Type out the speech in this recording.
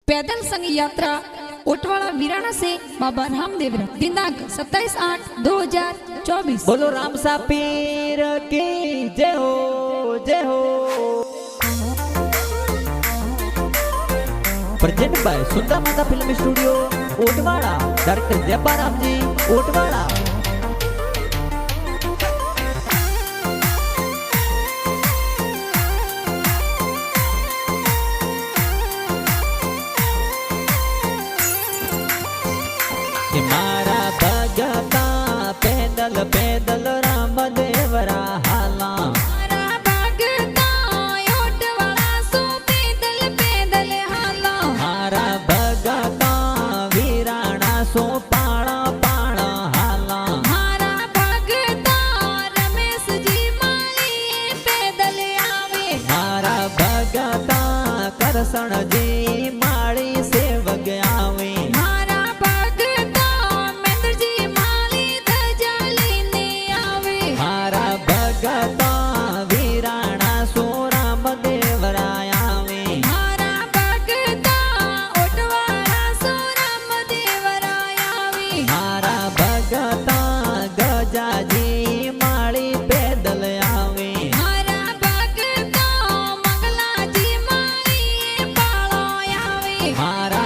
पैदल संग यात्रा ओटवाड़ा वीराणा से बाबा रामदेव दिनांक 27/8/2024। बोलो राम सा पीर की जय हो जय हो। प्रेजेंट बाय सुंदर माता फिल्म स्टूडियो ओटवाड़ा, डायरेक्टर जयपाराम जी ओटवाड़ा। मारा भगता पैदल पैदल रामदेवरा हाला, मारा भगता ओटवाड़ा सो पैदल पैदल हाला, मारा भगता वीराणा सो पाणा पाणा हाला, मारा भगता रमेश जी माली पैदल आवे, मारा भगता करसण जी माળી સેવક આવે, मारा भगता मेंद्र जी माली धजा लईने आवे, मारा भगता वीराणा सो रामदेवराय આવે, मारा भगता ओटवाड़ा सो रामदेवराय आवे, मारा भगता गजाजी माળી पैदल આવે, मारा भगता मंगला जी माली पाळो आवे, मारा